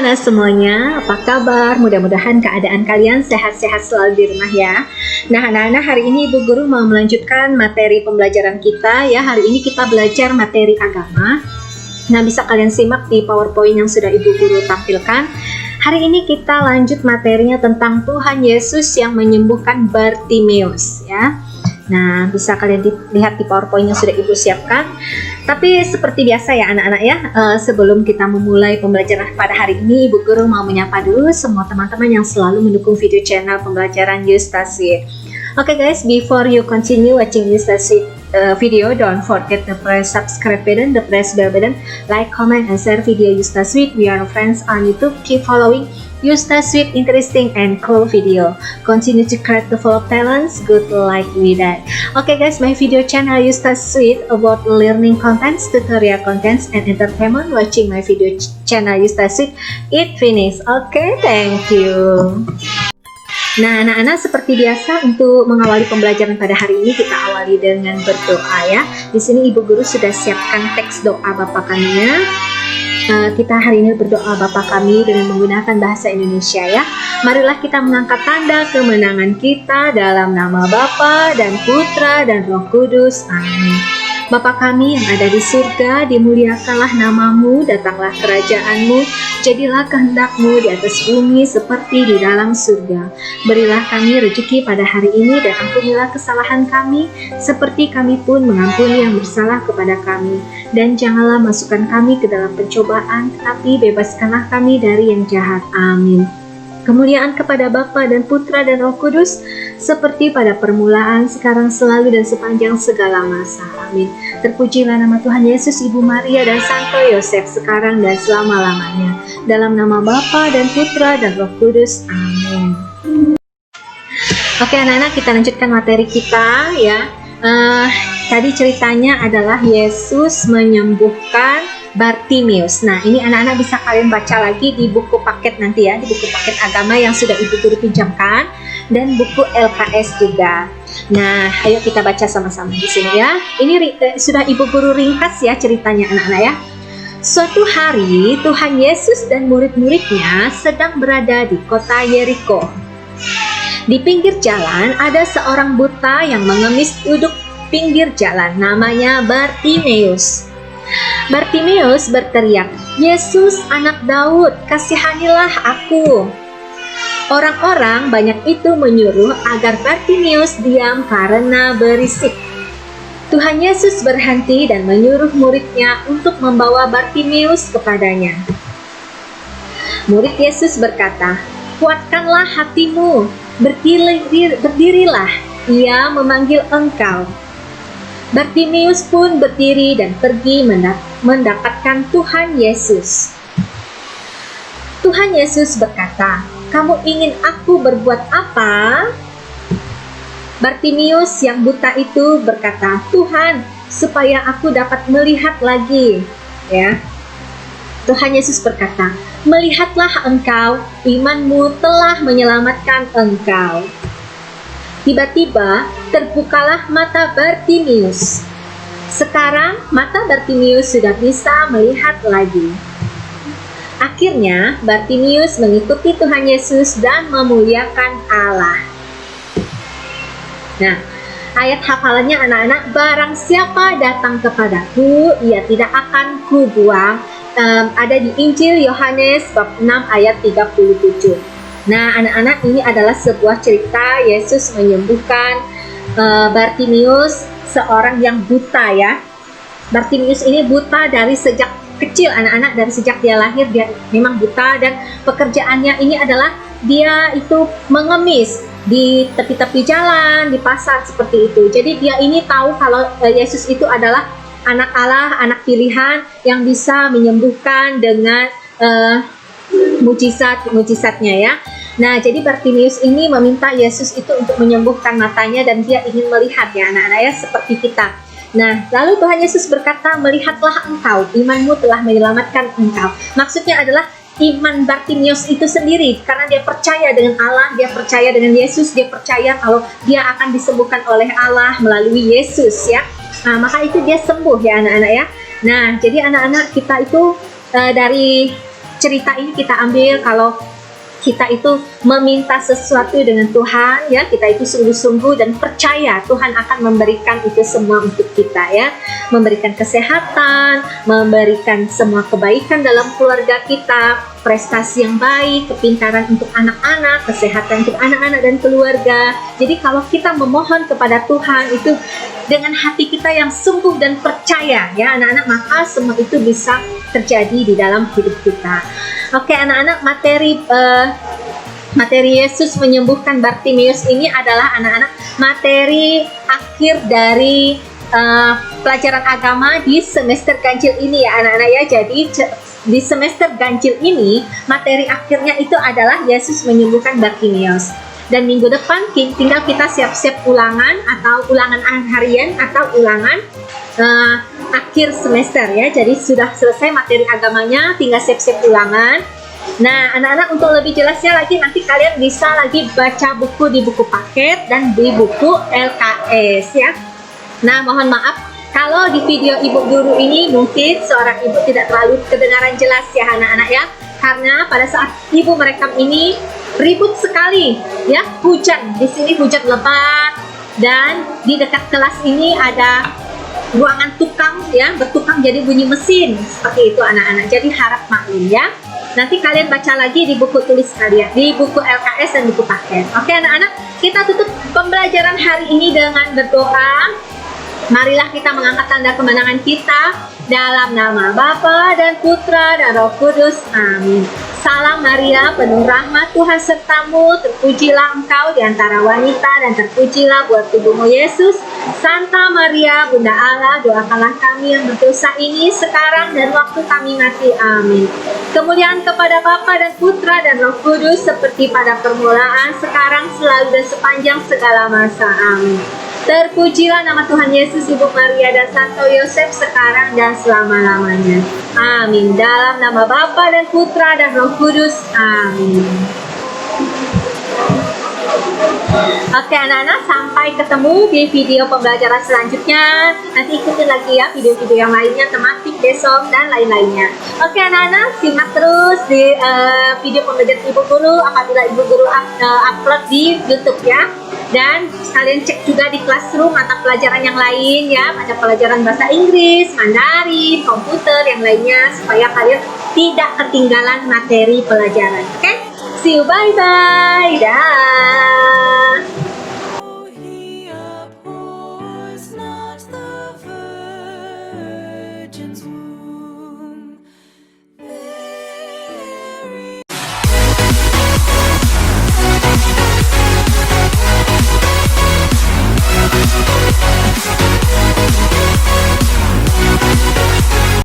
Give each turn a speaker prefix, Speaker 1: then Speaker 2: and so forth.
Speaker 1: Halo semuanya, apa kabar? Mudah-mudahan keadaan kalian sehat-sehat selalu di rumah ya. Nah anak-anak, hari ini Ibu Guru mau melanjutkan materi pembelajaran kita ya. Hari ini kita belajar materi agama. Nah, bisa kalian simak di PowerPoint yang sudah Ibu Guru tampilkan. Hari ini kita lanjut materinya tentang Tuhan Yesus yang menyembuhkan Bartimeus ya. Nah, bisa kalian lihat di PowerPoint yang sudah Ibu siapkan. Tapi seperti biasa ya anak-anak ya, sebelum kita memulai pembelajaran pada hari ini, Ibu Guru mau menyapa dulu semua teman-teman yang selalu mendukung video channel pembelajaran Yustasi. Okay guys, before you continue watching Yustasi video, don't forget to press subscribe button, the press bell button, like, comment, and share video Yustasi. We are friends on YouTube. Keep following Yustasi, interesting and cool video. Continue to create the full of talents. Good luck with that. Okay guys, my video channel Yustasi about learning contents, tutorial contents, and entertainment. Watching my video channel Yustasi, it finished. Okay, thank you. Nah anak-anak, seperti biasa untuk mengawali pembelajaran pada hari ini kita awali dengan berdoa ya. Di sini Ibu Guru sudah siapkan teks doa Bapa kami-nya. Kita hari ini berdoa Bapa kami dengan menggunakan bahasa Indonesia ya. Marilah kita mengangkat tanda kemenangan kita dalam nama Bapa dan Putra dan Roh Kudus. Amin. Bapa kami yang ada di surga, dimuliakanlah namamu, datanglah kerajaanmu, jadilah kehendakmu di atas bumi seperti di dalam surga. Berilah kami rezeki pada hari ini dan ampunilah kesalahan kami, seperti kami pun mengampuni yang bersalah kepada kami. Dan janganlah masukkan kami ke dalam pencobaan, tetapi bebaskanlah kami dari yang jahat. Amin. Kemuliaan kepada Bapa dan Putra dan Roh Kudus, seperti pada permulaan, sekarang, selalu, dan sepanjang segala masa. Amin. Terpujilah nama Tuhan Yesus, Ibu Maria, dan Santo Yosef, sekarang dan selama-lamanya. Dalam nama Bapa dan Putra dan Roh Kudus. Amin. Oke anak-anak, kita lanjutkan materi kita ya. Tadi ceritanya adalah Yesus menyembuhkan Bartimeus. Nah, ini anak-anak bisa kalian baca lagi di buku paket nanti ya, di buku paket agama yang sudah Ibu Guru pinjamkan dan buku LKS juga. Nah, ayo kita baca sama-sama di sini ya. Ini sudah Ibu Guru ringkas ya ceritanya anak-anak ya. Suatu hari Tuhan Yesus dan murid-muridnya sedang berada di kota Yeriko. Di pinggir jalan ada seorang buta yang mengemis duduk pinggir jalan, namanya Bartimeus. Bartimeus berteriak, "Yesus, anak Daud, kasihanilah aku." Orang-orang banyak itu menyuruh agar Bartimeus diam karena berisik. Tuhan Yesus berhenti dan menyuruh muridnya untuk membawa Bartimeus kepadanya. Murid Yesus berkata, "Kuatkanlah hatimu, berdirilah, ia memanggil engkau." Bartimeus pun berdiri dan pergi mendapatkan Tuhan Yesus. Tuhan Yesus berkata, "Kamu ingin aku berbuat apa?" Bartimeus yang buta itu berkata, "Tuhan, supaya aku dapat melihat lagi." Ya. Tuhan Yesus berkata, "Melihatlah engkau, imanmu telah menyelamatkan engkau." Tiba-tiba terbukalah mata Bartimeus. Sekarang mata Bartimeus sudah bisa melihat lagi. Akhirnya Bartimeus mengikuti Tuhan Yesus dan memuliakan Allah. Nah, ayat hafalannya anak-anak, "Barang siapa datang kepadaku, ia tidak akan kubuang." Ada di Injil Yohanes bab 6 ayat 37. Nah anak-anak, ini adalah sebuah cerita Yesus menyembuhkan Bartimeus, seorang yang buta ya. Bartimeus ini buta dari sejak kecil anak-anak, dari sejak dia lahir dia memang buta, dan pekerjaannya ini adalah dia itu mengemis di tepi-tepi jalan, di pasar seperti itu. Jadi dia ini tahu kalau Yesus itu adalah anak Allah, anak pilihan yang bisa menyembuhkan dengan mujizat-mujizatnya ya. Nah, jadi Bartimeus ini meminta Yesus itu untuk menyembuhkan matanya dan dia ingin melihat ya anak-anak ya, seperti kita. Nah, lalu Tuhan Yesus berkata, "Melihatlah engkau, imanmu telah menyelamatkan engkau." Maksudnya adalah iman Bartimeus itu sendiri, karena dia percaya dengan Allah, dia percaya dengan Yesus, dia percaya kalau dia akan disembuhkan oleh Allah melalui Yesus ya. Nah, maka itu dia sembuh ya anak-anak ya. Nah, jadi anak-anak kita itu dari cerita ini kita ambil kalau kita itu meminta sesuatu dengan Tuhan, ya, kita itu sungguh-sungguh dan percaya Tuhan akan memberikan itu semua untuk kita, ya, memberikan kesehatan, memberikan semua kebaikan dalam keluarga kita, prestasi yang baik, kepintaran untuk anak-anak, kesehatan untuk anak-anak dan keluarga. Jadi kalau kita memohon kepada Tuhan itu dengan hati kita yang sungguh dan percaya, ya anak-anak, maka semua itu bisa terjadi di dalam hidup kita. Oke anak-anak, materi Yesus menyembuhkan Bartimeus ini adalah anak-anak materi akhir dari pelajaran agama di semester ganjil ini, ya anak-anak, ya. Jadi di semester ganjil ini materi akhirnya itu adalah Yesus menyembuhkan Bartimeus. Dan minggu depan tinggal kita siap-siap ulangan atau ulangan harian atau ulangan akhir semester, ya. Jadi sudah selesai materi agamanya, tinggal siap-siap ulangan. Nah anak-anak, untuk lebih jelasnya lagi nanti kalian bisa lagi baca buku di buku paket dan di buku LKS, ya. Nah mohon maaf kalau di video ibu guru ini mungkin seorang ibu tidak terlalu kedengaran jelas, ya anak-anak, ya, karena pada saat ibu merekam ini ribut sekali, ya, hujan. Di sini hujan lebat dan di dekat kelas ini ada ruangan tukang, ya, bertukang jadi bunyi mesin seperti itu anak-anak. Jadi harap maklum, ya. Nanti kalian baca lagi di buku tulis kalian, di buku LKS dan buku paket. Oke anak-anak, kita tutup pembelajaran hari ini dengan berdoa. Marilah kita mengangkat tanda kemenangan kita dalam nama Bapa dan Putra dan Roh Kudus. Amin. Salam Maria, penuh rahmat, Tuhan sertamu, terpujilah engkau di antara wanita dan terpujilah buah tubuhmu Yesus. Santa Maria, Bunda Allah, doakanlah kami yang berdosa ini sekarang dan waktu kami mati. Amin. Kemuliaan kepada Bapa dan Putra dan Roh Kudus seperti pada permulaan, sekarang, selalu dan sepanjang segala masa. Amin. Terpujilah nama Tuhan Yesus, Ibu Maria dan Santo Yosef sekarang dan selama-lamanya. Amin. Dalam nama Bapa dan Putra dan Roh Kudus. Amin. Oke anak-anak, sampai ketemu di video pembelajaran selanjutnya. Nanti ikutin lagi ya video-video yang lainnya, tematik besok dan lain-lainnya. Oke anak-anak, simak terus di video pembelajaran Ibu Guru apabila Ibu Guru upload di YouTube, ya. Dan kalian cek juga di Classroom mata pelajaran yang lain, ya, mata pelajaran bahasa Inggris, Mandarin, komputer, yang lainnya, supaya kalian tidak ketinggalan materi pelajaran. Oke, see you, bye-bye, dah.